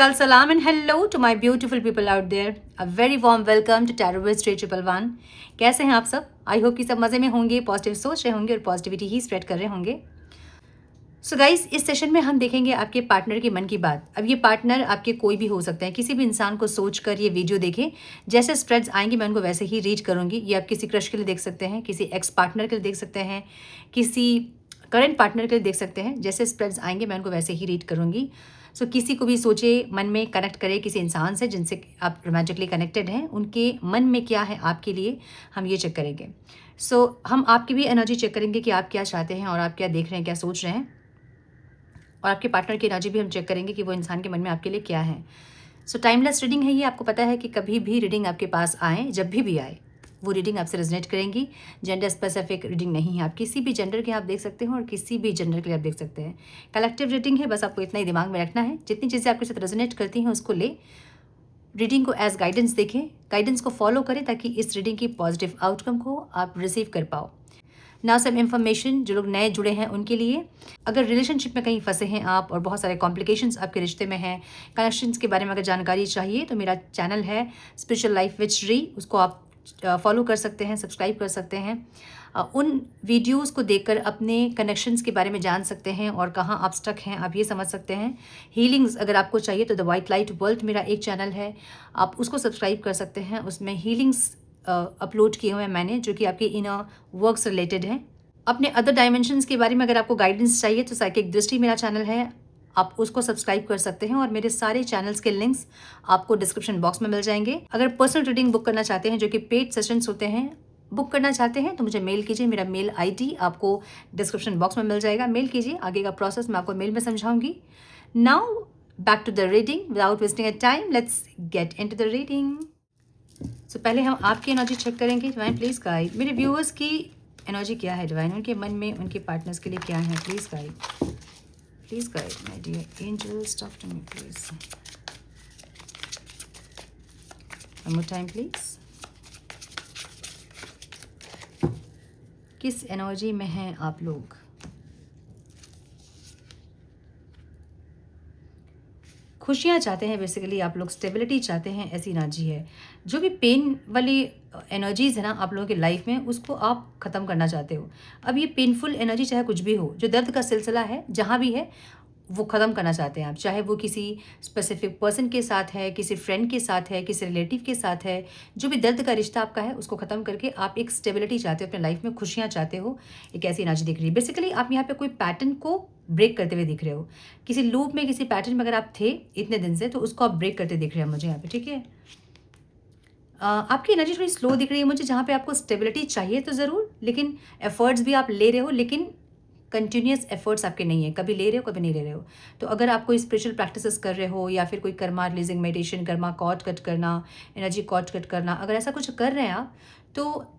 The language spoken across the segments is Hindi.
Namaskar, salam and hello to my beautiful people out there. A very warm welcome to Tarot with Stray 111. कैसे हैं आप सब? आई होप कि सब मज़े में होंगे, पॉजिटिव सोच रहे होंगे और पॉजिटिविटी ही स्प्रेड कर रहे होंगे. सो गाइस, इस सेशन में हम देखेंगे आपके पार्टनर के मन की बात. अब ये पार्टनर आपके कोई भी हो सकते हैं. किसी भी इंसान को सोच कर ये वीडियो देखें. जैसे स्प्रेड्स आएंगे मैं उनको वैसे ही रीड करूँगी. ये आप किसी क्रश के लिए देख सकते हैं, किसी एक्स पार्टनर के लिए देख सकते हैं, किसी करंट पार्टनर के लिए देख सकते हैं. जैसे स्प्रेड्स आएंगे मैं उनको वैसे ही रीड करूँगी. सो किसी को भी सोचे, मन में कनेक्ट करे किसी इंसान से जिनसे आप रोमांटिकली कनेक्टेड हैं, उनके मन में क्या है आपके लिए, हम ये चेक करेंगे. सो हम आपकी भी एनर्जी चेक करेंगे कि आप क्या चाहते हैं और आप क्या देख रहे हैं, क्या सोच रहे हैं. और आपके पार्टनर की एनर्जी भी हम चेक करेंगे कि वो इंसान के मन में आपके लिए क्या है. सो टाइमलेस रीडिंग है ये. आपको पता है कि कभी भी रीडिंग आपके पास आए, जब भी आए, वो रीडिंग आपसे रेजोनेट करेंगी. जेंडर स्पेसिफिक रीडिंग नहीं है. आप किसी भी जेंडर के आप देख सकते हो और किसी भी जेंडर के लिए आप देख सकते हैं. कलेक्टिव रीडिंग है. बस आपको इतना ही दिमाग में रखना है, जितनी चीज़ें आपके साथ रेजोनेट करती हैं उसको ले. रीडिंग को एज गाइडेंस देखें, गाइडेंस को फॉलो करें ताकि इस रीडिंग की पॉजिटिव आउटकम को आप रिसीव कर पाओ. नाउ सम इन्फॉर्मेशन जो लोग नए जुड़े हैं उनके लिए. अगर रिलेशनशिप में कहीं फंसे हैं आप और बहुत सारे कॉम्प्लिकेशंस आपके रिश्ते में हैं, कनेक्शंस के बारे में अगर जानकारी चाहिए तो मेरा चैनल है स्पिरिचुअल लाइफ विद श्री. उसको आप फॉलो कर सकते हैं, सब्सक्राइब कर सकते हैं. उन वीडियोस को देखकर अपने कनेक्शंस के बारे में जान सकते हैं और कहाँ आप स्टक हैं आप ये समझ सकते हैं. हीलिंग्स अगर आपको चाहिए तो द वाइट लाइट वर्ल्ड मेरा एक चैनल है, आप उसको सब्सक्राइब कर सकते हैं. उसमें हीलिंग्स अपलोड किए हुए हैं मैंने, जो कि आपके इनर वर्क से रिलेटेड हैं. अपने अदर डायमेंशंस के बारे में अगर आपको गाइडेंस चाहिए तो साइकिक दृष्टि मेरा चैनल है, आप उसको सब्सक्राइब कर सकते हैं. और मेरे सारे चैनल्स के लिंक्स आपको डिस्क्रिप्शन बॉक्स में मिल जाएंगे. अगर पर्सनल रीडिंग बुक करना चाहते हैं, जो कि पेड सेशंस होते हैं, बुक करना चाहते हैं तो मुझे मेल कीजिए. मेरा मेल आईडी आपको डिस्क्रिप्शन बॉक्स में मिल जाएगा. मेल कीजिए. आगे का प्रोसेस मैं आपको मेल में समझाऊंगी. Now back to the reading without wasting a time. Let's get into the reading. So पहले हम आपकी एनर्जी चेक करेंगे. Divine please guide. मेरे व्यूअर्स की एनर्जी क्या है डिवाइन, उनके मन में उनके पार्टनर्स के लिए क्या है. Please guide, please guide my dear angels, talk to me please. One more time please. किस एनर्जी में हैं आप लोग? खुशियाँ चाहते हैं बेसिकली आप लोग, स्टेबिलिटी चाहते हैं, ऐसी एनर्जी है. जो भी पेन वाली एनर्जीज़ है ना आप लोगों की लाइफ में, उसको आप ख़त्म करना चाहते हो. अब ये पेनफुल एनर्जी चाहे कुछ भी हो, जो दर्द का सिलसिला है जहाँ भी है, वो ख़त्म करना चाहते हैं आप. चाहे वो किसी स्पेसिफिक पर्सन के साथ है, किसी फ्रेंड के साथ है, किसी रिलेटिव के साथ है, जो भी दर्द का रिश्ता आपका है उसको ख़त्म करके आप एक स्टेबिलिटी चाहते हो अपने लाइफ में, खुशियाँ चाहते हो. एक ऐसी एनर्जी दिख रही है. बेसिकली आप यहाँ पे कोई पैटर्न को ब्रेक करते हुए दिख रहे हो. किसी लूप में, किसी पैटर्न में अगर आप थे इतने दिन से, तो उसको आप ब्रेक करते दिख रहे हैं मुझे यहाँ पे. ठीक है. आपकी एनर्जी थोड़ी स्लो दिख रही है मुझे, जहाँ पे आपको स्टेबिलिटी चाहिए तो ज़रूर, लेकिन एफर्ट्स भी आप ले रहे हो, लेकिन कंटिन्यूस एफर्ट्स आपके नहीं है. कभी ले रहे हो, कभी नहीं ले रहे हो. तो अगर आप कोई स्पिरिचुअल प्रैक्टिसेस कर रहे हो या फिर कोई karma releasing meditation, karma cord cut करना, एनर्जी कॉर्ड कट करना, अगर ऐसा कुछ कर रहे हैं आप, तो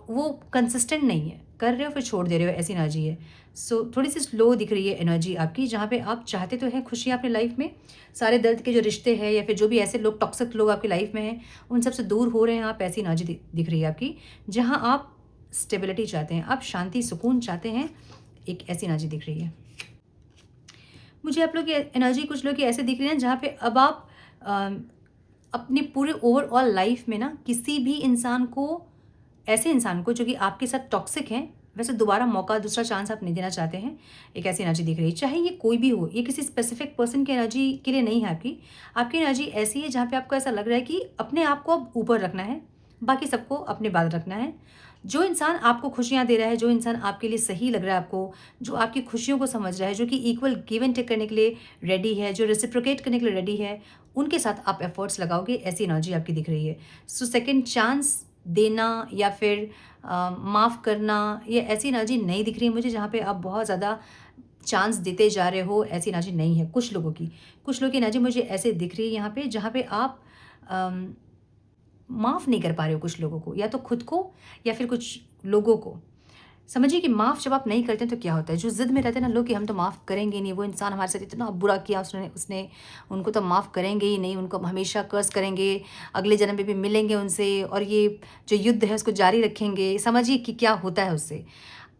वो कंसिस्टेंट नहीं है. कर रहे हो फिर छोड़ दे रहे हो, ऐसी एनर्जी है. सो थोड़ी सी स्लो दिख रही है एनर्जी आपकी, जहाँ पे आप चाहते तो हैं खुशियाँ अपने लाइफ में. सारे दर्द के जो रिश्ते हैं या फिर जो भी ऐसे लोग, टॉक्सिक लोग आपकी लाइफ में हैं, उन सबसे दूर हो रहे हैं आप. ऐसी एनर्जी दिख रही है आपकी, जहाँ आप स्टेबिलिटी चाहते हैं, आप शांति सुकून चाहते हैं. एक ऐसी एनर्जी दिख रही है मुझे आप लोग की एनर्जी. कुछ लोग की ऐसे दिख रही है जहाँ पे अब आप अपने पूरे ओवरऑल लाइफ में ना किसी भी इंसान को, ऐसे इंसान को जो कि आपके साथ टॉक्सिक हैं, वैसे दोबारा मौका, दूसरा चांस आप नहीं देना चाहते हैं. एक ऐसी एनर्जी दिख रही है. चाहे ये कोई भी हो, ये किसी स्पेसिफिक पर्सन की एनर्जी के लिए नहीं है. आपकी एनर्जी ऐसी है जहाँ पे आपको ऐसा लग रहा है कि अपने आप को अब ऊपर रखना है, बाकी सबको अपने बाद रखना है. जो इंसान आपको खुशियाँ दे रहा है, जो इंसान आपके लिए सही लग रहा है आपको, जो आपकी खुशियों को समझ रहा है, जो कि इक्वल गिव एंड टेक करने के लिए रेडी है, जो रेसिप्रोकेट करने के लिए रेडी है, उनके साथ आप एफर्ट्स लगाओगे. ऐसी एनर्जी आपकी दिख रही है. सो सेकेंड चांस देना या फिर माफ़ करना, ये ऐसी एनर्जी नहीं दिख रही है मुझे, जहाँ पे आप बहुत ज़्यादा चांस देते जा रहे हो. ऐसी एनर्जी नहीं है कुछ लोगों की. कुछ लोगों की एनर्जी मुझे ऐसे दिख रही है यहाँ पे, जहाँ पे आप माफ़ नहीं कर पा रहे हो कुछ लोगों को, या तो खुद को या फिर कुछ लोगों को. समझिए कि माफ़ जब आप नहीं करते हैं तो क्या होता है. जो ज़िद में रहते हैं ना लोग कि हम तो माफ़ करेंगे नहीं, वो इंसान हमारे साथ इतना बुरा किया उसने उनको तो माफ़ करेंगे ही नहीं, उनको हमेशा कर्स करेंगे, अगले जन्म में भी मिलेंगे उनसे, और ये जो युद्ध है उसको जारी रखेंगे. समझिए कि क्या होता है उससे.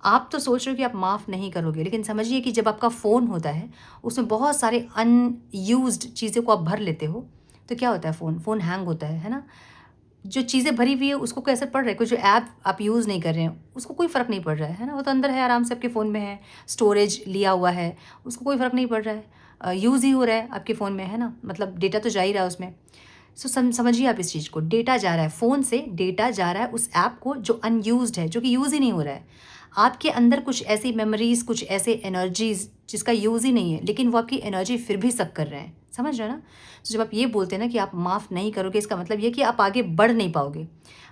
आप तो सोच रहे हो कि आप माफ़ नहीं करोगे, लेकिन समझिए कि जब आपका फ़ोन होता है, उसमें बहुत सारे अनयूज़्ड चीज़ों को आप भर लेते हो, तो क्या होता है फ़ोन हैंग होता है ना? जो चीज़ें भरी हुई है उसको कोई असर पड़ रहा है? कोई जो ऐप आप यूज़ नहीं कर रहे हैं, उसको कोई फ़र्क नहीं पड़ रहा है ना? वो तो अंदर है, आराम से आपके फ़ोन में है, स्टोरेज लिया हुआ है, उसको कोई फ़र्क नहीं पड़ रहा है। यूज़ ही हो रहा है आपके फ़ोन में, है ना? मतलब डेटा तो जा ही रहा है उसमें। सो समझिए आप इस चीज़ को, डेटा जा रहा है फ़ोन से, डेटा जा रहा है उस ऐप को जो अनयूज़्ड है, जो कि यूज़ ही नहीं हो रहा है। आपके अंदर कुछ ऐसी मेमोरीज़, कुछ ऐसे एनर्जीज़ जिसका यूज़ ही नहीं है, लेकिन वो आपकी एनर्जी फिर भी सक कर रहे हैं। समझ रहे हैं ना? तो जब आप ये बोलते हैं ना कि आप माफ़ नहीं करोगे, इसका मतलब ये कि आप आगे बढ़ नहीं पाओगे।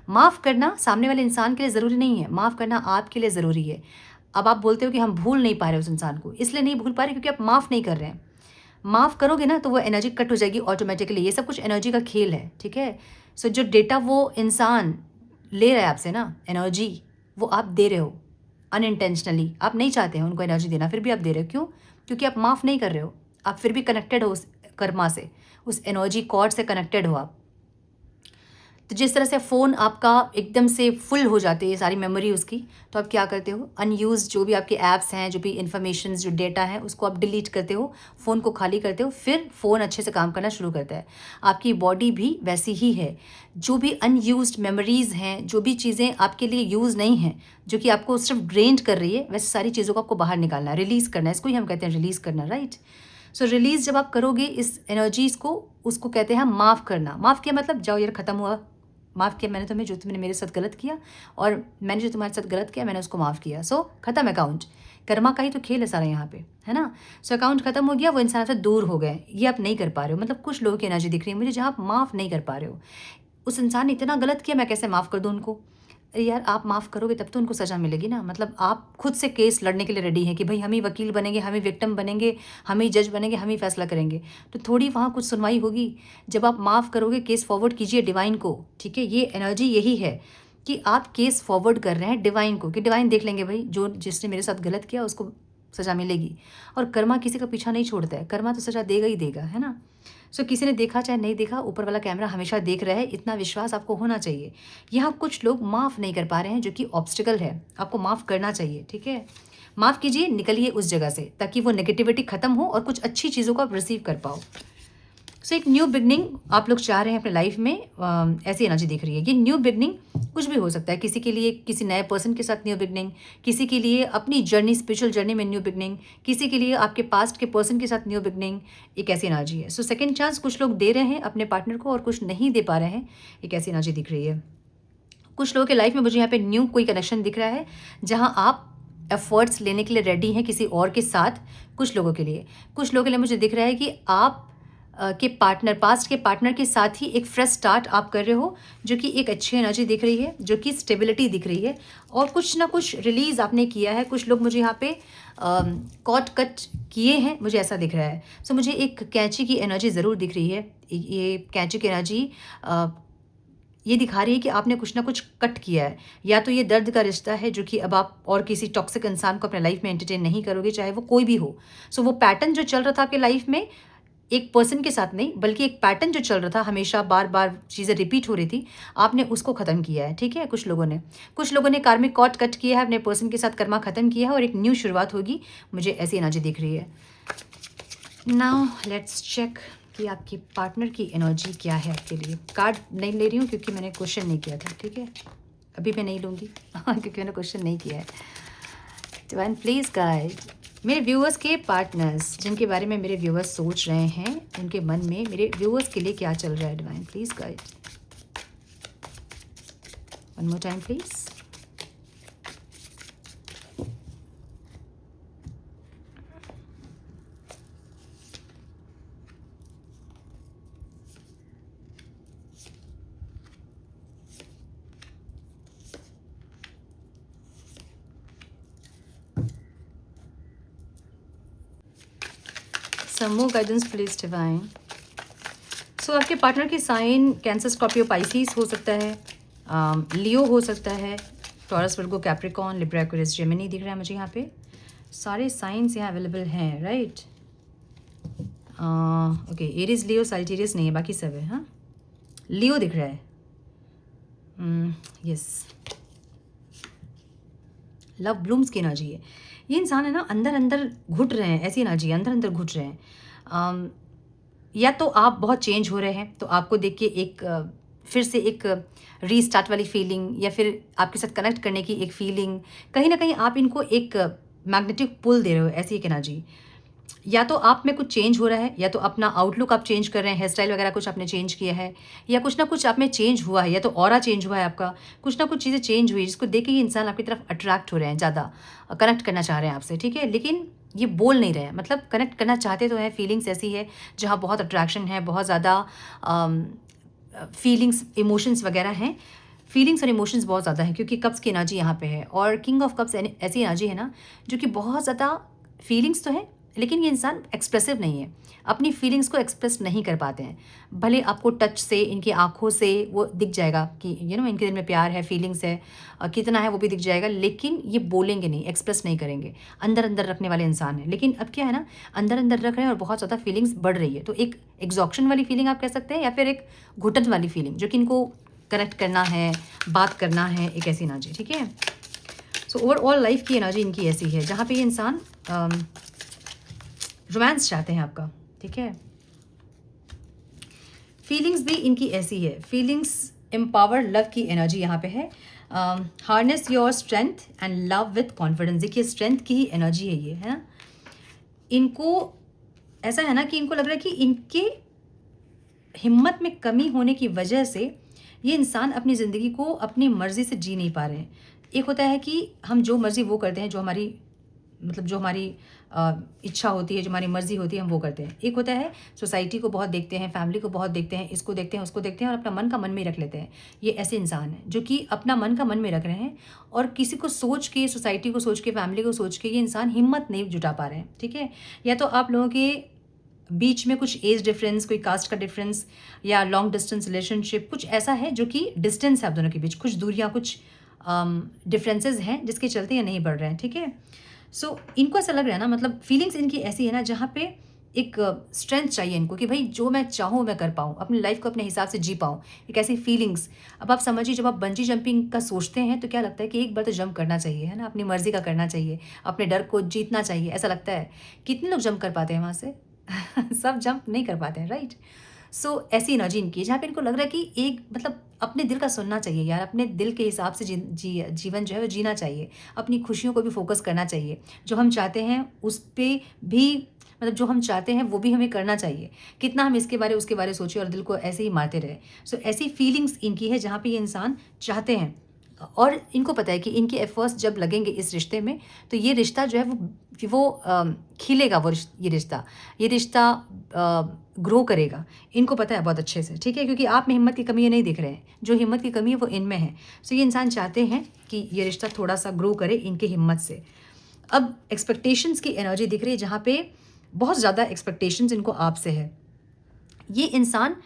माफ़ करना सामने वाले इंसान के लिए ज़रूरी नहीं है, माफ़ करना आपके लिए ज़रूरी है। अब आप बोलते हो कि हम भूल नहीं पा रहे उस इंसान को, इसलिए नहीं भूल पा रहे क्योंकि आप माफ़ नहीं कर रहे हैं। माफ़ करोगे ना तो वो एनर्जी कट हो जाएगी ऑटोमेटिकली। ये सब कुछ एनर्जी का खेल है, ठीक है? सो जो डेटा वो इंसान ले रहा है आपसे ना एनर्जी, वो आप दे रहे हो अनइंटेंशनली। आप नहीं चाहते हैं उनको एनर्जी देना, फिर भी आप दे रहे हो। क्यों? क्योंकि आप माफ़ नहीं कर रहे हो। आप फिर भी कनेक्टेड हो उस कर्मा से, उस एनर्जी कॉर्ड से कनेक्टेड हो आप। तो जिस तरह से फ़ोन आपका एकदम से फुल हो जाती है सारी मेमोरी उसकी, तो आप क्या करते हो, अनयूज़ जो भी आपके ऐप्स हैं, जो भी इन्फॉर्मेशंस, जो डेटा है, उसको आप डिलीट करते हो, फ़ोन को खाली करते हो, फिर फ़ोन अच्छे से काम करना शुरू करता है। आपकी बॉडी भी वैसी ही है। जो भी अनयूज़्ड मेमोरीज़ हैं, जो भी चीज़ें आपके लिए यूज़ नहीं हैं, जो कि आपको सिर्फ ड्रेन्ड कर रही है, वैसे सारी चीज़ों को आपको बाहर निकालना है, रिलीज़ करना है। इसको ही हम कहते हैं रिलीज़ करना, राइट? सो रिलीज़ जब आप करोगे इस एनर्जीज़ को, उसको कहते हैं हम माफ़ करना। माफ़ किया मतलब जाओ यार, ख़त्म हुआ, माफ़ किया मैंने तुम्हें, जो तुमने मेरे साथ गलत किया, और मैंने जो तुम्हारे साथ गलत किया मैंने उसको माफ़ किया। सो ख़त्म अकाउंट। कर्मा का ही तो खेल है सारा यहाँ पे, है ना? सो अकाउंट ख़त्म हो गया, वो इंसान आपसे दूर हो गए। ये आप नहीं कर पा रहे हो। मतलब कुछ लोगों की एनर्जी दिख रही है मुझे जहाँ आप माफ़ नहीं कर पा रहे हो। उस इंसान ने इतना गलत किया, मैं कैसे माफ़ कर दूँ उनको? अरे यार, आप माफ़ करोगे तब तो उनको सज़ा मिलेगी ना। मतलब आप खुद से केस लड़ने के लिए रेडी हैं कि भाई हम ही वकील बनेंगे, हम ही विक्टिम बनेंगे, हम ही जज बनेंगे, हम ही फैसला करेंगे। तो थोड़ी वहाँ कुछ सुनवाई होगी। जब आप माफ़ करोगे, केस फॉरवर्ड कीजिए डिवाइन को, ठीक है? ये एनर्जी यही है कि आप केस फॉरवर्ड कर रहे हैं डिवाइन को, कि डिवाइन देख लेंगे भाई, जो जिसने मेरे साथ गलत किया उसको सज़ा मिलेगी। और कर्मा किसी का पीछा नहीं छोड़ता है, कर्मा तो सज़ा देगा ही देगा, है ना? सो किसी ने देखा चाहे नहीं देखा, ऊपर वाला कैमरा हमेशा देख रहा है, इतना विश्वास आपको होना चाहिए। यहाँ कुछ लोग माफ़ नहीं कर पा रहे हैं, जो कि ऑब्स्टिकल है, आपको माफ़ करना चाहिए, ठीक है? माफ़ कीजिए, निकलिए उस जगह से, ताकि वो नेगेटिविटी ख़त्म हो और कुछ अच्छी चीज़ों को आप रिसीव कर पाओ। सो एक न्यू बिगनिंग आप लोग चाह रहे हैं अपने लाइफ में, ऐसी एनर्जी दिख रही है। ये न्यू बिगनिंग कुछ भी हो सकता है, किसी के लिए किसी नए पर्सन के साथ न्यू बिगनिंग, किसी के लिए अपनी जर्नी, स्पिरिचुअल जर्नी में न्यू बिगनिंग, किसी के लिए आपके पास्ट के पर्सन के साथ न्यू बिगनिंग। एक ऐसी एनर्जी है। सो सेकेंड चांस कुछ लोग दे रहे हैं अपने पार्टनर को और कुछ नहीं दे पा रहे हैं, एक ऐसी एनर्जी दिख रही है। कुछ लोगों के लाइफ में मुझे यहाँ पे न्यू कोई कनेक्शन दिख रहा है, जहाँ आप एफर्ट्स लेने के लिए रेडी हैं किसी और के साथ। कुछ लोगों के लिए मुझे दिख रहा है कि आप के पार्टनर, पास्ट के पार्टनर के साथ ही एक फ्रेश स्टार्ट आप कर रहे हो, जो कि एक अच्छी एनर्जी दिख रही है, जो कि स्टेबिलिटी दिख रही है, और कुछ ना कुछ रिलीज़ आपने किया है। कुछ लोग मुझे यहाँ पे कॉट कट किए हैं, मुझे ऐसा दिख रहा है। सो मुझे एक कैंची की एनर्जी ज़रूर दिख रही है। ये कैंची की एनर्जी ये दिखा रही है कि आपने कुछ ना कुछ कट किया है, या तो ये दर्द का रिश्ता है जो कि अब आप और किसी टॉक्सिक इंसान को अपने लाइफ में एंटरटेन नहीं करोगे, चाहे वो कोई भी हो। सो वो पैटर्न जो चल रहा था आपके लाइफ में, एक पर्सन के साथ नहीं, बल्कि एक पैटर्न जो चल रहा था, हमेशा बार बार चीज़ें रिपीट हो रही थी, आपने उसको ख़त्म किया है, ठीक है? कुछ लोगों ने कार्मिक कॉर्ड कट किया है, अपने पर्सन के साथ कर्मा ख़त्म किया है, और एक न्यू शुरुआत होगी। मुझे ऐसी एनर्जी दिख रही है। नाउ लेट्स चेक कि आपकी पार्टनर की एनर्जी क्या है आपके लिए। कार्ड नहीं ले रही हूँ क्योंकि मैंने क्वेश्चन नहीं किया था, ठीक है? अभी मैं नहीं लूँगी क्योंकि मैंने क्वेश्चन नहीं किया है। डिवाइन प्लीज़ गाइड मेरे व्यूअर्स के पार्टनर्स, जिनके बारे में मेरे व्यूअर्स सोच रहे हैं, उनके मन में मेरे व्यूअर्स के लिए क्या चल रहा है। Divine please guide, one more time please. Some more guidance please divine. सो आपके पार्टनर की साइन कैंसर, स्कॉर्पियो, पाइसिस हो सकता है, लियो हो सकता है, टॉरस, वर्गो, कैप्रिकॉन, लिब्रा, एक्वेरियस, जेमिनी दिख रहा है मुझे यहाँ पे। सारे साइंस यहाँ अवेलेबल हैं, राइट? ओके, एरीज, लियो, सैजिटेरियस नहीं है, बाकी सब है। हाँ, लियो दिख रहा है, यस। लव ब्लूम्स की एनर्जी है। ये इंसान है ना, अंदर अंदर घुट रहे हैं, ऐसी एनर्जी है, अंदर अंदर घुट रहे हैं। या तो आप बहुत चेंज हो रहे हैं तो आपको देख के एक फिर से एक रीस्टार्ट वाली फीलिंग, या फिर आपके साथ कनेक्ट करने की एक फीलिंग, कहीं ना कहीं आप इनको एक मैग्नेटिक पुल दे रहे हो, ऐसी एक एनर्जी। या तो आप में कुछ चेंज हो रहा है, या तो अपना आउटलुक आप चेंज कर रहे हैं, हेयर स्टाइल वगैरह कुछ आपने चेंज किया है, या कुछ ना कुछ आप में चेंज हुआ है, या तो ऑरा चेंज हुआ है आपका, कुछ ना कुछ चीज़ें चेंज हुई जिसको देख के ये इंसान आपकी तरफ अट्रैक्ट हो रहे हैं, ज़्यादा कनेक्ट करना चाह रहे हैं आपसे, ठीक है। लेकिन ये बोल नहीं रहे हैं, मतलब कनेक्ट करना चाहते तो है, फीलिंग्स ऐसी है जहाँ बहुत अट्रैक्शन है, बहुत ज़्यादा फीलिंग्स इमोशंस वगैरह हैं। फीलिंग्स और इमोशंस बहुत ज़्यादा है क्योंकि कप्स की एनर्जी यहाँ पे है, और किंग ऑफ कप्स ऐसी एनर्जी है ना जो कि बहुत ज़्यादा फीलिंग्स तो है, लेकिन ये इंसान एक्सप्रेसिव नहीं है, अपनी फीलिंग्स को एक्सप्रेस नहीं कर पाते हैं। भले आपको टच से, इनकी आंखों से वो दिख जाएगा कि इनके दिल में प्यार है, फीलिंग्स है, कितना है वो भी दिख जाएगा, लेकिन ये बोलेंगे नहीं, एक्सप्रेस नहीं करेंगे, अंदर अंदर रखने वाले इंसान हैं। लेकिन अब क्या है ना, अंदर अंदर रख रहे हैं और बहुत ज़्यादा फीलिंग्स बढ़ रही है, तो एक एग्जॉक्शन वाली फीलिंग आप कह सकते हैं, या फिर एक घुटन वाली फीलिंग जो कि इनको कनेक्ट करना है, बात करना है, एक ऐसी एनर्जी, ठीक है। सो ओवरऑल लाइफ की एनर्जी इनकी ऐसी है जहाँ पे ये इंसान रोमांस चाहते हैं आपका, ठीक है। फीलिंग्स भी इनकी ऐसी है, फीलिंग्स एम्पावर लव की एनर्जी यहाँ पे है। Harness your strength and love with confidence, देखिए स्ट्रेंथ की ही एनर्जी है ये, है ना। इनको ऐसा है ना कि इनको लग रहा है कि इनके हिम्मत में कमी होने की वजह से ये इंसान अपनी ज़िंदगी को अपनी मर्ज़ी से जी नहीं पा रहे हैं। एक होता है कि हम जो मर्ज़ी वो करते हैं, जो हमारी मतलब जो हमारी इच्छा होती है, जो हमारी मर्ज़ी होती है, हम वो करते हैं। एक होता है सोसाइटी को बहुत देखते हैं, फैमिली को बहुत देखते हैं, इसको देखते हैं, उसको देखते हैं, और अपना मन का मन में रख लेते हैं। ये ऐसे इंसान हैं जो कि अपना मन का मन में रख रहे हैं, और किसी को सोच के, सोसाइटी को सोच के, फैमिली को सोच के ये इंसान हिम्मत नहीं जुटा पा रहे हैं, ठीक है। या तो आप लोगों के बीच में कुछ एज डिफरेंस, कोई कास्ट का डिफरेंस, या लॉन्ग डिस्टेंस रिलेशनशिप, कुछ ऐसा है जो कि डिस्टेंस है आप दोनों के बीच, कुछ दूरियाँ, कुछ डिफरेंसेस हैं जिसके चलते ये नहीं बढ़ रहे हैं, ठीक है। सो इनको ऐसा लग रहा है ना, मतलब फीलिंग्स इनकी ऐसी है ना जहाँ पे एक स्ट्रेंथ चाहिए इनको कि भाई जो मैं चाहूँ मैं कर पाऊँ, अपनी लाइफ को अपने हिसाब से जी पाऊँ, एक ऐसी फीलिंग्स। अब आप समझिए, जब आप बंजी जंपिंग का सोचते हैं तो क्या लगता है कि एक बार तो जंप करना चाहिए, है ना, अपनी मर्जी का करना चाहिए, अपने डर को जीतना चाहिए, ऐसा लगता है। कितने लोग जंप कर पाते हैं वहाँ से? सब जंप नहीं कर पाते हैं, राइट। सो ऐसी एनर्जी इनकी है जहाँ पे इनको लग रहा है कि एक मतलब अपने दिल का सुनना चाहिए यार, अपने दिल के हिसाब से जीवन जो है वो जीना चाहिए, अपनी खुशियों को भी फोकस करना चाहिए, जो हम चाहते हैं उस पर भी, मतलब जो हम चाहते हैं वो भी हमें करना चाहिए। कितना हम इसके बारे उसके बारे सोचे और दिल को ऐसे ही मारते रहे। सो ऐसी फीलिंग्स इनकी है जहाँ पे ये इंसान चाहते हैं, और इनको पता है कि इनके एफर्ट्स जब लगेंगे इस रिश्ते में तो ये रिश्ता जो है वो खिलेगा, ये रिश्ता ग्रो करेगा। इनको पता है बहुत अच्छे से, ठीक है, क्योंकि आप में हिम्मत की कमी ये नहीं दिख रहे हैं, जो हिम्मत की कमी है वो इनमें है। सो ये इंसान चाहते हैं कि ये रिश्ता थोड़ा सा ग्रो करे इनकी हिम्मत से। अब एक्सपेक्टेशंस की एनर्जी दिख रही है जहाँ पे बहुत ज़्यादा एक्सपेक्टेशंस इनको आपसे है। ये इंसान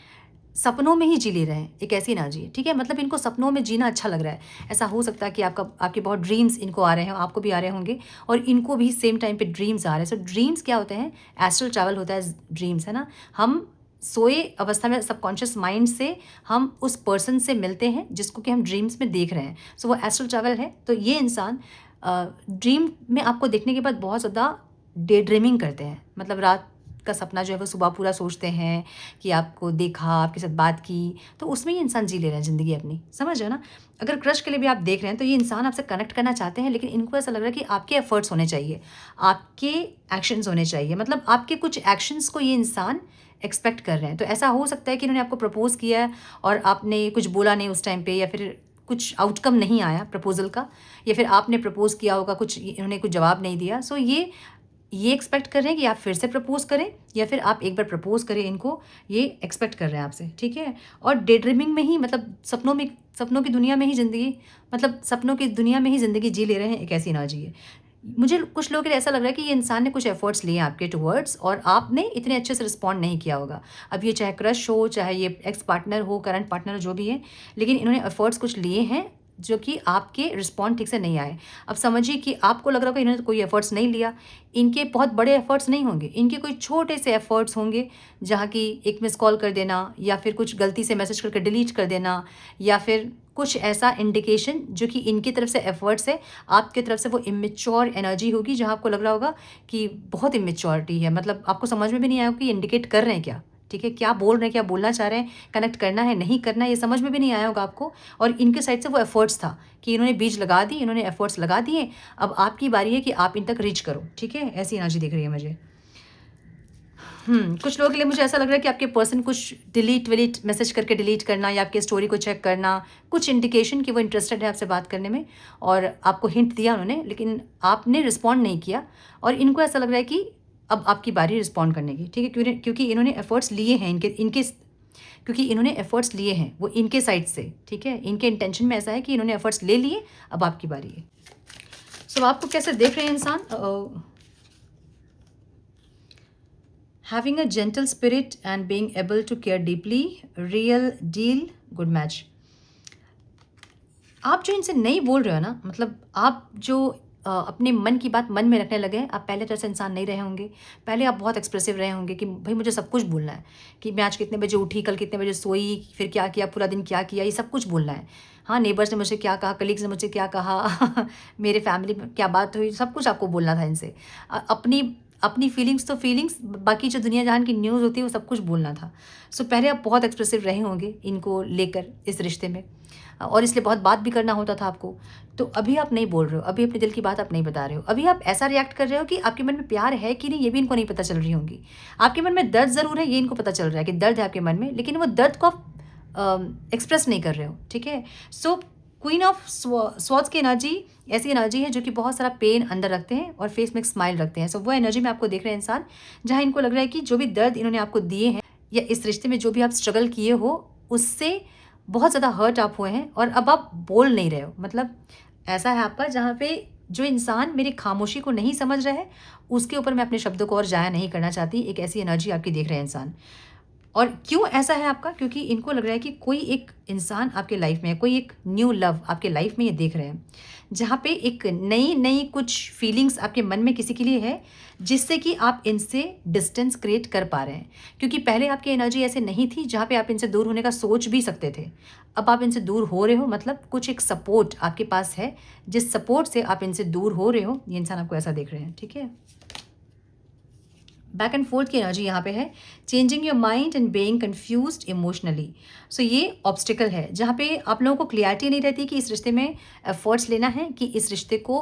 सपनों में ही जी ले रहे हैं, एक ऐसी एनर्जी है, ठीक है। मतलब इनको सपनों में जीना अच्छा लग रहा है। ऐसा हो सकता है कि आपके बहुत ड्रीम्स इनको आ रहे हैं, आपको भी आ रहे होंगे, और इनको भी सेम टाइम पे ड्रीम्स आ रहे हैं। सो ड्रीम्स क्या होते हैं? एस्ट्रल ट्रैवल होता है ड्रीम्स, है ना। हम सोए अवस्था में सबकॉन्शियस माइंड से हम उस पर्सन से मिलते हैं जिसको कि हम ड्रीम्स में देख रहे हैं। सो वो एस्ट्रल ट्रैवल है। तो ये इंसान ड्रीम में आपको देखने के बाद बहुत ज़्यादा डे ड्रीमिंग करते हैं, मतलब रात का सपना जो है वो सुबह पूरा सोचते हैं कि आपको देखा, आपके साथ बात की, तो उसमें ये इंसान जी ले रहे हैं ज़िंदगी अपनी, समझ रहे हो ना। अगर क्रश के लिए भी आप देख रहे हैं तो ये इंसान आपसे कनेक्ट करना चाहते हैं, लेकिन इनको ऐसा लग रहा है कि आपके एफर्ट्स होने चाहिए, आपके एक्शंस होने चाहिए, मतलब आपके कुछ एक्शंस को ये इंसान एक्सपेक्ट कर रहे हैं। तो ऐसा हो सकता है कि इन्होंने आपको प्रपोज किया है और आपने कुछ बोला नहीं उस टाइम पे, या फिर कुछ आउटकम नहीं आया प्रपोजल का, या फिर आपने प्रपोज किया होगा, कुछ इन्होंने कुछ जवाब नहीं दिया। सो ये एक्सपेक्ट कर रहे हैं कि आप फिर से प्रपोज करें, या फिर आप एक बार प्रपोज करें इनको, ये एक्सपेक्ट कर रहे हैं आपसे, ठीक है। और डे ड्रीमिंग में ही, मतलब सपनों की दुनिया में ही ज़िंदगी, मतलब सपनों की दुनिया में ही ज़िंदगी जी ले रहे हैं, एक ऐसी एनर्जी है। मुझे कुछ लोगों के लिए ऐसा लग रहा है कि ये इंसान ने कुछ एफर्ट्स लिए आपके टुवर्ड्स, और आपने इतने अच्छे से रिस्पॉन्ड नहीं किया होगा। अब ये चाहे क्रश हो, चाहे ये एक्स पार्टनर हो, करंट पार्टनर हो, जो भी है, लेकिन इन्होंने एफर्ट्स कुछ लिए हैं जो कि आपके रिस्पॉन्ड ठीक से नहीं आए। अब समझिए कि आपको लग रहा होगा इन्होंने कोई एफर्ट्स नहीं लिया, इनके बहुत बड़े एफर्ट्स नहीं होंगे, इनके कोई छोटे से एफर्ट्स होंगे, जहाँ की एक मिस कॉल कर देना, या फिर कुछ गलती से मैसेज करके डिलीट कर देना, या फिर कुछ ऐसा इंडिकेशन जो कि इनकी तरफ से एफर्ट्स है, आपकी तरफ से वो इमेच्योर एनर्जी होगी, जहाँ आपको लग रहा होगा कि बहुत इमेच्योरिटी है, मतलब आपको समझ में भी नहीं आएगा कि इंडिकेट कर रहे हैं क्या, ठीक है, क्या बोल रहे हैं, क्या बोलना चाह रहे हैं, कनेक्ट करना है नहीं करना है, ये समझ में भी नहीं आया होगा आपको। और इनके साइड से वो एफर्ट्स था कि इन्होंने बीज लगा दी, इन्होंने एफर्ट्स लगा दिए, अब आपकी बारी है कि आप इन तक रीच करो, ठीक है, ऐसी एनर्जी दिख रही है मुझे। कुछ लोगों के लिए मुझे ऐसा लग रहा है कि आपके पर्सन कुछ डिलीट मैसेज करके डिलीट करना, या आपके स्टोरी को चेक करना, कुछ इंडिकेशन कि वो इंटरेस्टेड है आपसे बात करने में, और आपको हिंट दिया उन्होंने, लेकिन आपने रिस्पॉन्ड नहीं किया, और इनको ऐसा लग रहा है कि अब आपकी बारी रिस्पॉन्ड करने की, ठीक है, क्योंकि इन्होंने एफर्ट्स लिए हैं, क्योंकि इन्होंने एफर्ट्स लिए हैं वो इनके साइड से, ठीक है, इनके इंटेंशन में ऐसा है कि इन्होंने एफर्ट्स ले लिए, अब आपकी बारी है। सो आपको कैसे देख रहे हैं इंसान? Having a gentle spirit and being able to care deeply, real deal, good match. आप जो इनसे नहीं बोल रहे हो ना, मतलब आप जो अपने मन की बात मन में रखने लगे हैं, आप पहले जैसे इंसान नहीं रहे होंगे। पहले आप बहुत एक्सप्रेसिव रहे होंगे कि भाई मुझे सब कुछ बोलना है, कि मैं आज कितने बजे उठी, कल कितने बजे सोई, फिर क्या किया, पूरा दिन क्या किया, ये सब कुछ बोलना है। हाँ, नेबर्स ने मुझे क्या कहा, कलीग्स ने मुझे क्या कहा मेरे फैमिली में क्या बात हुई, सब कुछ आपको बोलना था इनसे। अपनी फीलिंग्स तो फीलिंग्स, बाकी जो दुनिया जहान की न्यूज़ होती है वो सब कुछ बोलना था। सो पहले आप बहुत एक्सप्रेसिव रहे होंगे इनको लेकर, इस रिश्ते में, और इसलिए बहुत बात भी करना होता था आपको। तो अभी आप नहीं बोल रहे हो, अभी अपने दिल की बात आप नहीं बता रहे हो, अभी आप ऐसा रिएक्ट कर रहे हो कि आपके मन में प्यार है कि नहीं ये भी इनको नहीं पता चल रही होंगी। आपके मन में दर्द ज़रूर है, ये इनको पता चल रहा है कि दर्द है आपके मन में, लेकिन वो दर्द को आप एक्सप्रेस नहीं कर रहे हो, ठीक है। सो क्वीन ऑफ स्वॉर्ड्स की एनर्जी ऐसी एनर्जी है जो कि बहुत सारा पेन अंदर रखते हैं और फेस में एक स्माइल रखते हैं। सो वो एनर्जी में आपको देख रहे हैं इंसान, जहाँ इनको लग रहा है कि जो भी दर्द इन्होंने आपको दिए हैं, या इस रिश्ते में जो भी आप स्ट्रगल किए हो, उससे बहुत ज़्यादा हर्ट आप हुए हैं, और अब आप बोल नहीं रहे हो। मतलब ऐसा है आपका, जहाँ पे जो इंसान मेरी खामोशी को नहीं समझ रहा है, उसके ऊपर मैं अपने शब्दों को और जाया नहीं करना चाहती। एक ऐसी एनर्जी आपकी देख रहे हैं इंसान। और क्यों ऐसा है आपका? क्योंकि इनको लग रहा है कि कोई एक इंसान आपके लाइफ में है, कोई एक न्यू लव आपके लाइफ में ये देख रहे हैं, जहाँ पे एक नई कुछ फीलिंग्स आपके मन में किसी के लिए है, जिससे कि आप इनसे डिस्टेंस क्रिएट कर पा रहे हैं। क्योंकि पहले आपकी एनर्जी ऐसे नहीं थी जहाँ पे आप इनसे दूर होने का सोच भी सकते थे। अब आप इनसे दूर हो रहे हो, मतलब कुछ एक सपोर्ट आपके पास है, जिस सपोर्ट से आप इनसे दूर हो रहे हो, ये इंसान आपको ऐसा देख रहे हैं, ठीक है। बैक एंड फोर्थ की एनर्जी यहाँ पे है, changing your mind and being confused emotionally. So ये ऑब्स्टिकल है, जहाँ पे आप लोगों को क्लियरिटी नहीं रहती कि इस रिश्ते में एफर्ट्स लेना है कि इस रिश्ते को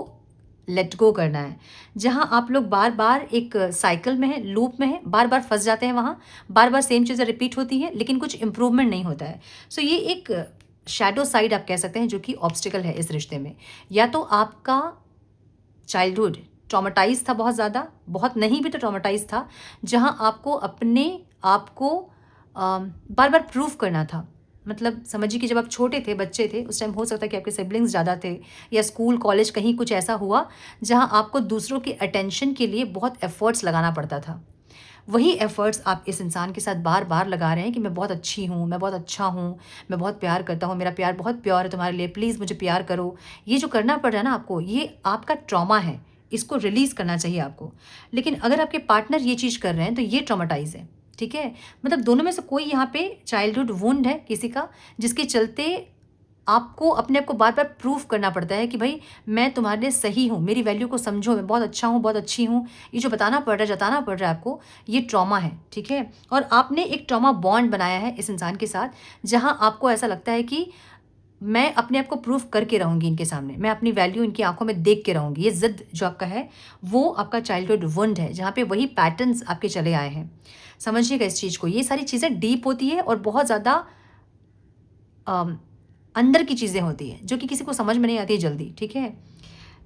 लेट गो करना है। जहाँ आप लोग बार बार एक साइकिल में है, लूप में है, बार बार फंस जाते हैं, वहाँ बार बार सेम चीज़ें रिपीट होती हैं, लेकिन कुछ इम्प्रूवमेंट नहीं होता है। सो ये एक शैडो साइड आप कह सकते हैं, जो कि ऑब्स्टिकल है इस रिश्ते में। या तो आपका चाइल्डहुड ट्रॉमेटाइज था बहुत ज़्यादा, बहुत नहीं भी तो ट्रॉमेटाइज था, जहाँ आपको अपने आप को बार बार प्रूव करना था। मतलब समझिए कि जब आप छोटे थे, बच्चे थे, उस टाइम हो सकता है कि आपके सिबलिंग्स ज़्यादा थे, या स्कूल कॉलेज कहीं कुछ ऐसा हुआ जहाँ आपको दूसरों के अटेंशन के लिए बहुत एफर्ट्स लगाना पड़ता था। वही एफर्ट्स आप इस इंसान के साथ बार बार लगा रहे हैं कि मैं बहुत अच्छी हूँ, मैं बहुत अच्छा हूँ, मैं बहुत प्यार करता हूँ, मेरा प्यार बहुत प्योर है तुम्हारे लिए, प्लीज़ मुझे प्यार करो। ये जो करना पड़ रहा है ना आपको, ये आपका ट्रॉमा है, इसको रिलीज़ करना चाहिए आपको। लेकिन अगर आपके पार्टनर ये चीज़ कर रहे हैं तो ये ट्रॉमेटाइज है, ठीक है। मतलब दोनों में से कोई यहाँ पे चाइल्डहुड वुंड है किसी का, जिसके चलते आपको अपने आप को बार बार प्रूव करना पड़ता है कि भाई मैं तुम्हारे लिए सही हूँ, मेरी वैल्यू को समझो, मैं बहुत अच्छा हूँ, बहुत अच्छी हूँ। ये जो बताना पड़ रहा है, जताना पड़ रहा है आपको, ये ट्रॉमा है, ठीक है। और आपने एक ट्रॉमा बॉन्ड बनाया है इस इंसान के साथ, जहाँ आपको ऐसा लगता है कि मैं अपने आप को प्रूव करके रहूँगी इनके सामने, मैं अपनी वैल्यू इनकी आंखों में देख के रहूँगी। ये ज़िद जो आपका है, वो आपका चाइल्डहुड वुंड है, जहाँ पे वही पैटर्न्स आपके चले आए हैं। समझिएगा इस चीज़ को, ये सारी चीज़ें डीप होती है और बहुत ज़्यादा अंदर की चीज़ें होती हैं, जो कि किसी को समझ में नहीं आती है जल्दी, ठीक है।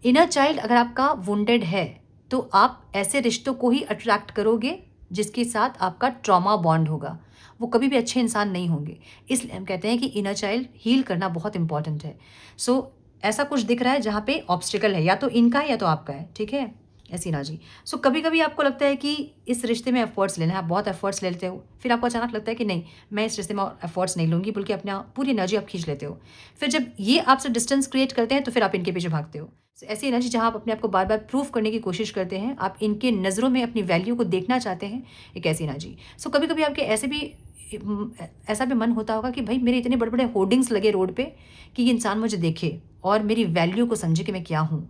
इनर चाइल्ड अगर आपका वुंडेड है, तो आप ऐसे रिश्तों को ही अट्रैक्ट करोगे जिसके साथ आपका ट्रॉमा बॉन्ड होगा। वो कभी भी अच्छे इंसान नहीं होंगे। इसलिए हम कहते हैं कि इनर चाइल्ड हील करना बहुत इंपॉर्टेंट है। सो ऐसा कुछ दिख रहा है जहाँ पे ऑब्स्टिकल है, या तो इनका है या तो आपका है, ठीक है, ऐसी एनर्जी। सो कभी कभी आपको लगता है कि इस रिश्ते में एफर्ट्स लेना है, आप बहुत एफर्ट्स लेते हो, फिर आपको अचानक लगता है कि नहीं, मैं इस रिश्ते में एफर्ट्स नहीं लूँगी, बल्कि अपना पूरी एनर्जी आप खींच लेते हो। फिर जब ये आपसे डिस्टेंस क्रिएट करते हैं तो फिर आप इनके पीछे भागते हो। ऐसी एनर्जी जहाँ आप अपने आप को बार बार प्रूव करने की कोशिश करते हैं, आप इनके नज़रों में अपनी वैल्यू को देखना चाहते हैं, एक ऐसी एनर्जी। सो कभी कभी आपके ऐसे भी ऐसा भी मन होता होगा कि भाई मेरे इतने बड़े बड़े होर्डिंग्स लगे रोड पे कि ये इंसान मुझे देखे और मेरी वैल्यू को समझे कि मैं क्या हूँ।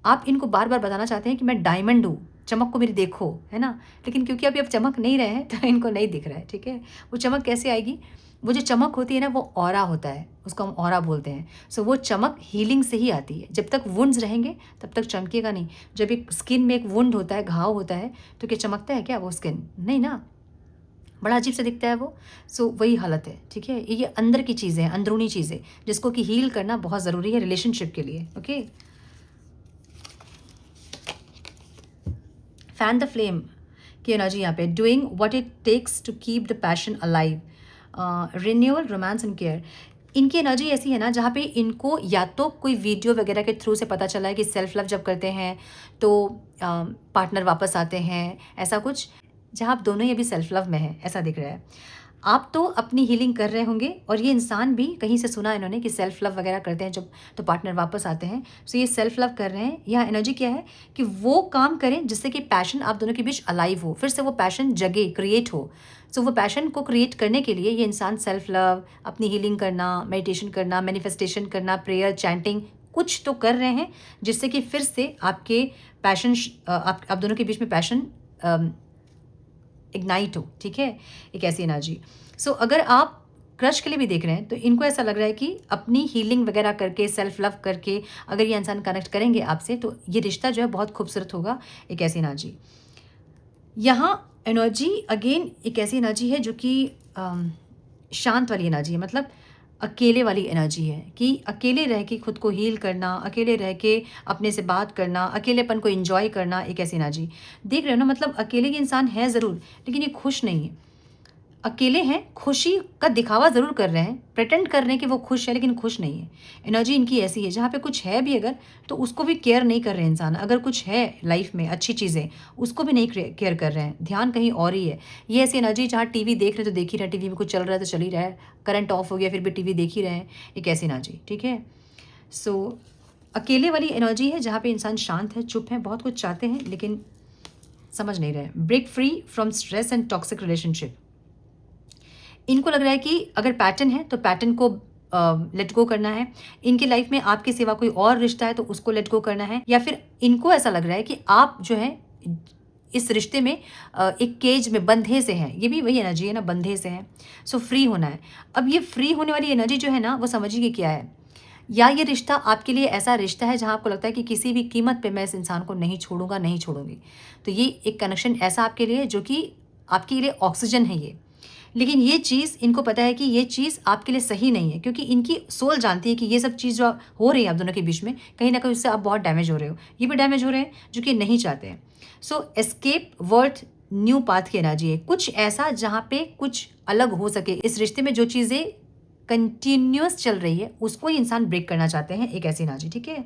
आप इनको बार बार बताना चाहते हैं कि मैं डायमंड हूँ, चमक को मेरी देखो, है ना। लेकिन क्योंकि अभी अब चमक नहीं रहे हैं तो इनको नहीं दिख रहा है, ठीक है। वो चमक कैसे आएगी? वो जो चमक होती है ना, वो ऑरा होता है, उसको हम ऑरा बोलते हैं। सो वो चमक हीलिंग से ही आती है। जब तक वुंड्स रहेंगे तब तक चमकेगा नहीं। जब एक स्किन में एक वुंड होता है, घाव होता है, तो क्या चमकता है क्या वो स्किन? नहीं ना, बड़ा अजीब से दिखता है वो। सो वही हालत है, ठीक है। ये अंदर की चीज़ें हैं, अंदरूनी चीज़ें, जिसको कि हील करना बहुत ज़रूरी है रिलेशनशिप के लिए। ओके, फैन द फ्लेम की एनर्जी यहाँ पे, doing what it takes to keep the passion alive, renewal, romance and care. इनकी एनर्जी ऐसी है ना जहाँ पे इनको या तो कोई वीडियो वगैरह के थ्रू से पता चला है कि सेल्फ लव जब करते हैं तो पार्टनर वापस आते हैं, ऐसा कुछ, जहाँ आप दोनों ही अभी सेल्फ लव में हैं, ऐसा दिख रहा है। आप तो अपनी हीलिंग कर रहे होंगे और ये इंसान भी कहीं से सुना इन्होंने कि सेल्फ लव वगैरह करते हैं जब, तो पार्टनर वापस आते हैं। सो ये सेल्फ लव कर रहे हैं। यहाँ एनर्जी क्या है कि वो काम करें जिससे कि पैशन आप दोनों के बीच अलाइव हो, फिर से वो पैशन जगे, क्रिएट हो। सो वो पैशन को क्रिएट करने के लिए ये इंसान सेल्फ लव, अपनी हीलिंग करना, मेडिटेशन करना, मैनिफेस्टेशन करना, प्रेयर, चैंटिंग, कुछ तो कर रहे हैं जिससे कि फिर से आपके पैशन, आप दोनों के बीच में पैशन इग्नाइट हो, ठीक है। एक ऐसी एनर्जी। सो अगर आप क्रश के लिए भी देख रहे हैं तो इनको ऐसा लग रहा है कि अपनी हीलिंग वगैरह करके, सेल्फ लव करके अगर ये इंसान कनेक्ट करेंगे आपसे तो ये रिश्ता जो है बहुत खूबसूरत होगा। एक ऐसी एनर्जी यहाँ, एनर्जी अगेन एक ऐसी एनर्जी है जो कि शांत वाली एनर्जी है, मतलब अकेले वाली एनर्जी है कि अकेले रह के खुद को हील करना, अकेले रह के अपने से बात करना, अकेलेपन को एंजॉय करना। एक ऐसी एनर्जी देख रहे हो ना, मतलब अकेले ये इंसान है ज़रूर लेकिन ये खुश नहीं है। अकेले हैं, खुशी का दिखावा ज़रूर कर रहे हैं, प्रिटेंड कर रहे हैं कि वो खुश है लेकिन खुश नहीं है। एनर्जी इनकी ऐसी है जहाँ पे कुछ है भी अगर तो उसको भी केयर नहीं कर रहे हैं इंसान। अगर कुछ है लाइफ में अच्छी चीज़ें उसको भी नहीं केयर कर रहे हैं, ध्यान कहीं और ही है। ये ऐसी एनर्जी जहाँ टीवी देख रहे तो देख ही रहे, टीवी में कुछ चल रहा है तो चल ही रहा है, करंट ऑफ हो गया फिर भी टीवी देख ही रहे हैं। एक ऐसी एनर्जी, ठीक है। सो अकेले वाली एनर्जी है जहाँ पे इंसान शांत है, चुप है, बहुत कुछ चाहते हैं लेकिन समझ नहीं रहे। Break free from stress and toxic relationship. इनको लग रहा है कि अगर पैटर्न है तो पैटर्न को लेट गो करना है। इनकी लाइफ में आपके सिवा कोई और रिश्ता है तो उसको लेट गो करना है, या फिर इनको ऐसा लग रहा है कि आप जो है इस रिश्ते में एक केज में बंधे से हैं। ये भी वही एनर्जी है ना, बंधे से हैं। सो फ्री होना है। अब ये फ्री होने वाली एनर्जी जो है ना, वो समझिए क्या है। या ये रिश्ता आपके लिए ऐसा रिश्ता है जहाँ आपको लगता है कि किसी भी कीमत पे मैं इस इंसान को नहीं छोड़ूंगा, नहीं छोड़ूंगी। तो ये एक कनेक्शन ऐसा आपके लिए जो कि आपके लिए ऑक्सीजन है ये। लेकिन ये चीज़ इनको पता है कि ये चीज़ आपके लिए सही नहीं है, क्योंकि इनकी सोल जानती है कि ये सब चीज़ जो हो रही है आप दोनों के बीच में, कहीं ना कहीं उससे आप बहुत डैमेज हो रहे हो, ये भी डैमेज हो रहे हैं जो कि नहीं चाहते हैं। सो एस्केप वर्थ न्यू पाथ की एनर्जी है, कुछ ऐसा जहाँ पे कुछ अलग हो सके। इस रिश्ते में जो चीज़ें कंटिन्यूस चल रही है उसको ही इंसान ब्रेक करना चाहते हैं। एक ऐसी एनर्जी, ठीक है।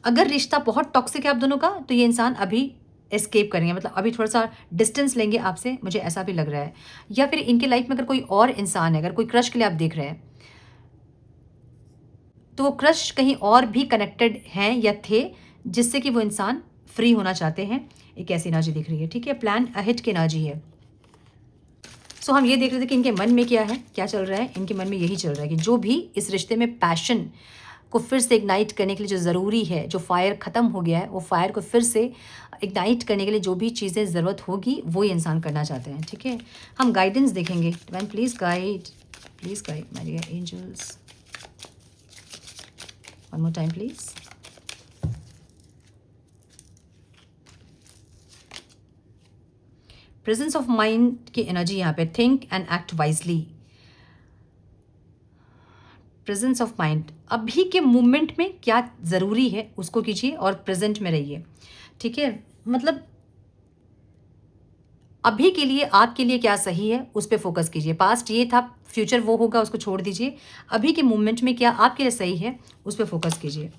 अगर रिश्ता बहुत टॉक्सिक है आप दोनों का तो ये इंसान अभी एस्केप करेंगे, मतलब अभी थोड़ा सा डिस्टेंस लेंगे आपसे, मुझे ऐसा भी लग रहा है। या फिर इनके लाइफ में अगर कोई और इंसान है, अगर कोई क्रश के लिए आप देख रहे हैं तो वो क्रश कहीं और भी कनेक्टेड हैं या थे जिससे कि वो इंसान फ्री होना चाहते हैं। एक ऐसी एनर्जी दिख रही है, ठीक है। प्लान अहेड की एनर्जी है। सो हम ये देख रहे थे कि इनके मन में क्या है, क्या चल रहा है। इनके मन में यही चल रहा है कि जो भी इस रिश्ते में पैशन को फिर से इग्नाइट करने के लिए जो ज़रूरी है, जो फायर ख़त्म हो गया है, वो फायर को फिर से इग्नाइट करने के लिए जो भी चीज़ें ज़रूरत होगी वो ये इंसान करना चाहते हैं, ठीक है। हम गाइडेंस देखेंगे। Divine please guide my dear angels, one more time please. Presence of mind की एनर्जी यहाँ पे, think and act wisely. Presence of mind, अभी के मूवमेंट में क्या ज़रूरी है उसको कीजिए और प्रेजेंट में रहिए, ठीक है। मतलब अभी के लिए आपके लिए क्या सही है उस पर फोकस कीजिए। पास्ट ये था, फ्यूचर वो होगा, उसको छोड़ दीजिए। अभी के मूवमेंट में क्या आपके लिए सही है उस पर फोकस कीजिए।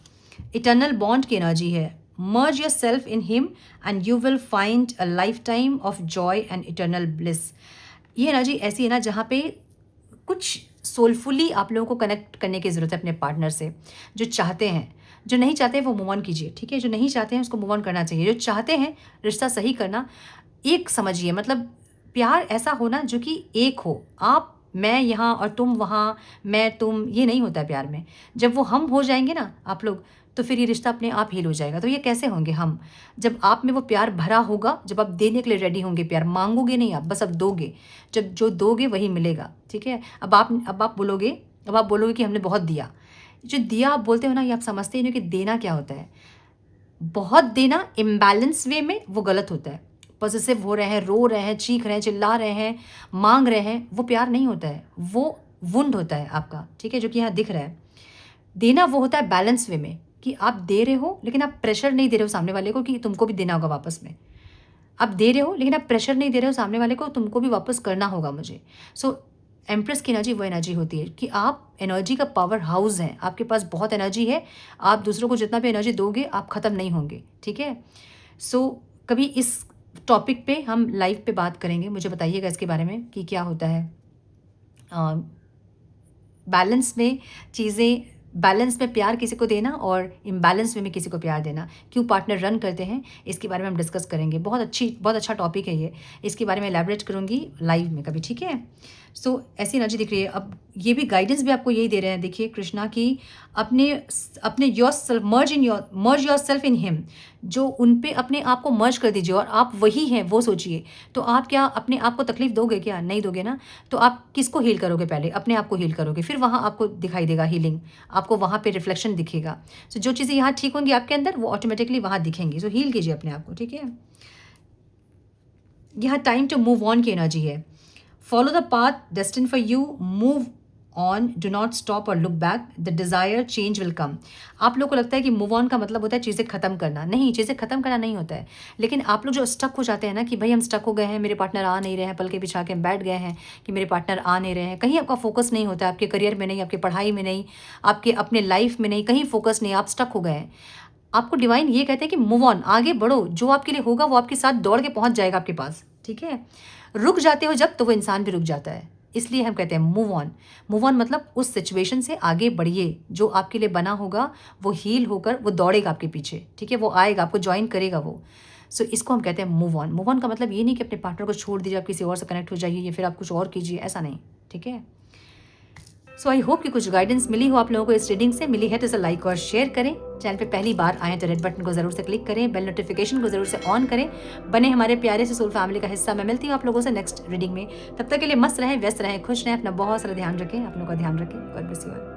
इटर्नल बॉन्ड की एनर्जी है। Merge yourself in him and you will find a lifetime of joy and eternal bliss. ये एनर्जी ऐसी है ना जहाँ पे कुछ सोलफुली आप लोगों को कनेक्ट करने की ज़रूरत है अपने पार्टनर से। जो चाहते हैं, जो नहीं चाहते हैं वो मूव ऑन कीजिए, ठीक है। जो नहीं चाहते हैं उसको मूव ऑन करना चाहिए। जो चाहते हैं रिश्ता सही करना, एक समझिए, मतलब प्यार ऐसा होना जो कि एक हो, आप मैं यहाँ और तुम वहाँ, मैं तुम, ये नहीं होता है प्यार में। जब वो हम हो जाएंगे ना आप लोग, तो फिर ये रिश्ता अपने आप हील हो जाएगा। तो ये कैसे होंगे हम? जब आप में वो प्यार भरा होगा, जब आप देने के लिए रेडी होंगे, प्यार मांगोगे नहीं आप, बस अब दोगे। जब जो दोगे वही मिलेगा, ठीक है। अब आप बोलोगे कि हमने बहुत दिया। जो दिया आप बोलते हो ना, ये आप समझते ही नहीं कि देना क्या होता है। बहुत देना इम्बैलेंस वे में वो गलत होता है। पॉसेसिव हो रहे हैं, रो रहे हैं, चीख रहे हैं, चिल्ला रहे हैं, मांग रहे हैं, वो प्यार नहीं होता है, वो वुंड होता है आपका, ठीक है, जो कि यहाँ दिख रहा है। देना वो होता है बैलेंस वे में, कि आप दे रहे हो लेकिन आप प्रेशर नहीं दे रहे हो सामने वाले को कि तुमको भी देना होगा वापस में। आप दे रहे हो लेकिन आप प्रेशर नहीं दे रहे हो सामने वाले को, तुमको भी वापस करना होगा मुझे। सो एम्प्रेस की एनर्जी वो एनर्जी होती है कि आप एनर्जी का पावर हाउस हैं, आपके पास बहुत एनर्जी है। आप दूसरों को जितना भी एनर्जी दोगे आप ख़त्म नहीं होंगे, ठीक है। सो कभी इस टॉपिक पे हम लाइव पे बात करेंगे, मुझे बताइएगा इसके बारे में कि क्या होता है बैलेंस में चीज़ें, बैलेंस में प्यार किसी को देना और इम्बैलेंस में किसी को प्यार देना, क्यों पार्टनर रन करते हैं, इसके बारे में हम डिस्कस करेंगे। बहुत अच्छा टॉपिक है ये, इसके बारे में एलैबोरेट करूँगी लाइव में कभी, ठीक है। सो ऐसी एनर्जी दिख रही है। अब ये भी गाइडेंस भी आपको यही दे रहे हैं, देखिए कृष्णा की अपने मर्ज योर सेल्फ इन हिम, जो उन पे अपने आप को मर्ज कर दीजिए और आप वही हैं, वो सोचिए। तो आप क्या अपने आप को तकलीफ दोगे? क्या नहीं दोगे ना। तो आप किसको हील करोगे? पहले अपने आप को हील करोगे, फिर वहाँ आपको दिखाई देगा हीलिंग, आपको वहाँ पे रिफ्लेक्शन दिखेगा। सो जो चीज़ें यहाँ ठीक होंगी आपके अंदर, वो ऑटोमेटिकली वहाँ दिखेंगी। सो हील कीजिए अपने आप को, ठीक है। यहाँ टाइम टू मूव ऑन की एनर्जी है। Follow the path destined for you, move on, do not stop और look back, the desire change will come. आप लोग को लगता है कि मूव ऑन का मतलब होता है चीज़ें ख़त्म करना, नहीं, चीज़ें ख़त्म करना नहीं होता है। लेकिन आप लोग जो स्टक हो जाते हैं ना कि भाई हम स्टक हो गए हैं, मेरे पार्टनर आ नहीं रहे हैं, पल के बिछा के बैठ गए हैं कि मेरे पार्टनर आ नहीं रहे हैं, कहीं आपका फोकस नहीं होता है, आपके करियर में नहीं, आपकी पढ़ाई में नहीं, आपके अपने लाइफ में नहीं, कहीं फोकस नहीं, आप स्टक हो गए हैं। आपको डिवाइन ये कहते हैं कि मूव ऑन, आगे बढ़ो, जो आपके लिए होगा वो आपके साथ दौड़ के पहुंच जाएगा आपके पास, ठीक है। रुक जाते हो जब, तो वो इंसान भी रुक जाता है, इसलिए हम कहते हैं मूव ऑन। मूव ऑन मतलब उस सिचुएशन से आगे बढ़िए, जो आपके लिए बना होगा वो हील होकर वो दौड़ेगा आपके पीछे, ठीक है, वो आएगा, आपको ज्वाइन करेगा वो। सो इसको हम कहते हैं मूव ऑन। मूव ऑन का मतलब ये नहीं कि अपने पार्टनर को छोड़ दीजिए, आप किसी और से कनेक्ट हो जाइए या फिर आप कुछ और कीजिए, ऐसा नहीं, ठीक है। सो आई होप कि कुछ गाइडेंस मिली हो आप लोगों को इस रीडिंग से। मिली है तो इसे लाइक और शेयर करें। चैनल पे पहली बार आएँ तो रेड बटन को ज़रूर से क्लिक करें, बेल नोटिफिकेशन को ज़रूर से ऑन करें, बने हमारे प्यारे से सोल फैमिली का हिस्सा। मैं मिलती हूँ आप लोगों से नेक्स्ट रीडिंग में। तब तक के लिए मस्त रहें, व्यस्त रहें, खुश रहें, अपना बहुत सारा ध्यान रखें, आप लोगों का ध्यान रखें। God bless you all.